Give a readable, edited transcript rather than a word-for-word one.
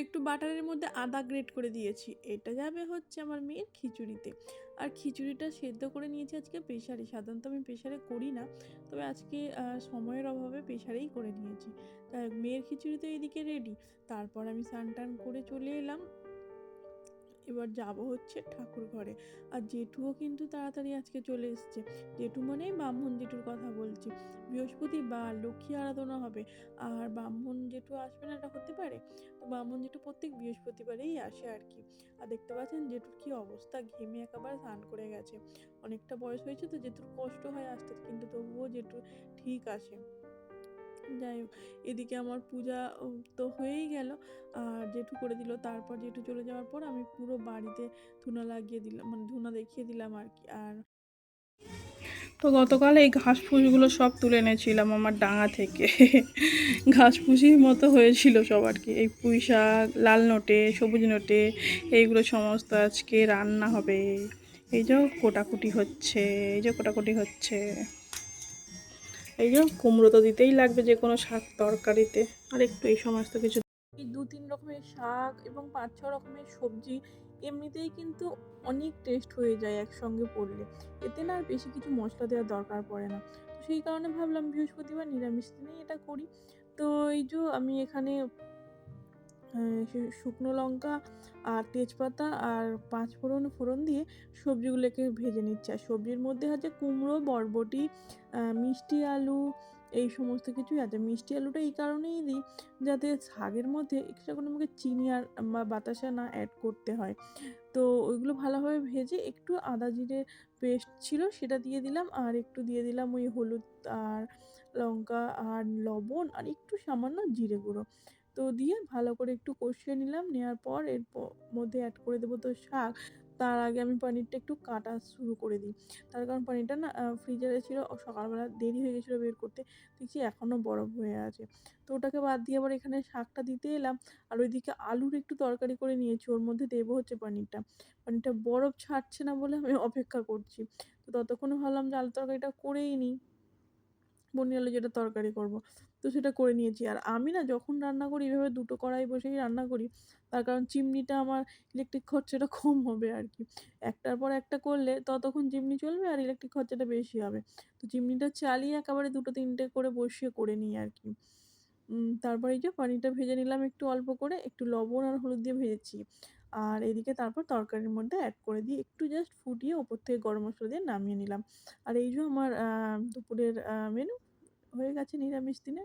একটু বাটারের মধ্যে আদা গ্রেট করে দিয়েছি। এটা যাবে হচ্ছে আমার মেয়ের খিচুড়িতে। আর খিচুড়িটা সেদ্ধ করে নিয়েছি আজকে প্রেশারে। সাধারণত আমি প্রেশারে করি না, তবে আজকে সময়ের অভাবে প্রেশারেই করে নিয়েছি। মেয়ের খিচুড়ি তো এইদিকে রেডি। তারপর আমি স্নান টান করে চলে এলাম। এবার যাব হচ্ছে ঠাকুর ঘরে। আর জেঠুও কিন্তু তাড়াতাড়ি আজকে চলে এসছে। জেঠু মানেই ব্রাহ্মণ জেঠুর কথা বলছি। বৃহস্পতিবার লক্ষ্মী আরাধনা হবে, আর ব্রাহ্মণ জেঠু আসবে না এটা হতে পারে? তো ব্রাহ্মণ জেঠু প্রত্যেক বৃহস্পতিবারেই আসে আর কি। আর দেখতে পাচ্ছেন জেঠুর কি অবস্থা, ঘেমে একেবারে স্নান করে গেছে। অনেকটা বয়স হয়েছে তো জেঠুর কষ্ট হয় আসতে, কিন্তু তবুও জেঠু ঠিক আসে। যাই হোক, এদিকে আমার পূজা তো হয়েই গেল, আর জেঠু করে দিল। তারপর জেঠু চলে যাওয়ার পর আমি পুরো বাড়িতে ধুনা লাগিয়ে দিলাম, মানে ধুনা দেখিয়ে দিলাম আর কি। আর তো গতকাল এই ঘাস ফুসগুলো সব তুলে এনেছিলাম আমার ডাঙা থেকে। ঘাস ফুসির মতো হয়েছিল সব আর কি। এই পুঁই শাক, লাল নোটে, সবুজ নোটে, এইগুলো সমস্ত আজকে রান্না হবে। এই যে কোটাকুটি হচ্ছে, এই যে কোটাকুটি হচ্ছে। এই যে কুমড়ো তো দিতেই লাগবে যে কোনো শাক তরকারিতে, আর একটু এই সমস্ত কিছু। এই 2-3 রকমের শাক এবং 5-6 রকমের সবজি এমনিতেই কিন্তু অনেক টেস্ট হয়ে যায় একসঙ্গে পড়লে। এতে না আর বেশি কিছু মশলা দেওয়ার দরকার পড়ে না। তো সেই কারণে ভাবলাম বৃহস্পতিবার নিরামিষ দিনেই এটা করি। তো এই যে আমি এখানে শুকনো লঙ্কা আর তেজপাতা আর 5 ফোড়ন দিয়ে সবজিগুলোকে ভেজে নিচ্ছি। আর সবজির মধ্যে আছে কুমড়ো, বরবটি, মিষ্টি আলু, এই সমস্ত কিছুই আছে। মিষ্টি আলুটা এই কারণেই দিই যাতে শাকের মধ্যে এক্সট্রা করে আমাকে চিনি আর বা বাতাসা না অ্যাড করতে হয়। তো ওইগুলো ভালোভাবে ভেজে একটু আদা জিরে পেস্ট ছিল সেটা দিয়ে দিলাম, আর একটু দিয়ে দিলাম ওই হলুদ আর লঙ্কা আর লবণ আর একটু সামান্য জিরে গুঁড়ো। তো দিয়ে ভালো করে একটু কষিয়ে নিলাম। নেওয়ার পর এর মধ্যে অ্যাড করে দেবো তো শাক। তার আগে আমি পনিরটা একটু কাটা শুরু করে দিই। তার কারণ পনিরটা না ফ্রিজারে ছিল, সকালবেলা দেরি হয়ে গেছিলো বের করতে, দেখছি এখনও বরফ হয়ে আছে। তো ওটাকে বাদ দিয়ে আবার এখানে শাকটা দিতে এলাম। আর ওইদিকে আলুর একটু তরকারি করে নিয়েছি, ওর মধ্যে দেবো হচ্ছে পনিরটা। পনিরটা বরফ ছাড়ছে না বলে আমি অপেক্ষা করছি। তো ততক্ষণে ভাবলাম যে আলুর তরকারিটা করেই নিই, পনির আলু যেটা তরকারি করব। তো সেটা করে নিয়েছি। আর আমি না যখন রান্না করি এভাবে দুটো কড়াই বসেই রান্না করি। তার কারণ চিমনিটা আমার ইলেকট্রিক খরচাটা কম হবে আর কি। একটার পর একটা করলে ততক্ষণ চিমনি চলবে আর ইলেকট্রিক খরচাটা বেশি হবে। তো চিমনিটা চালিয়ে একেবারে 2-3টে করে বসিয়ে করে নিই আর কি। তারপর এই যে পনিরটা ভেজে নিলাম একটু অল্প করে, একটু লবণ আর হলুদ দিয়ে ভেজেছি। আর এদিকে তারপর তরকারির মধ্যে অ্যাড করে দিয়ে একটু জাস্ট ফুটিয়ে ওপর থেকে গরম মশলা দিয়ে নামিয়ে নিলাম। আর এই যে আমার দুপুরের মেনু হয়ে গেছে নিরামিষ দিনে।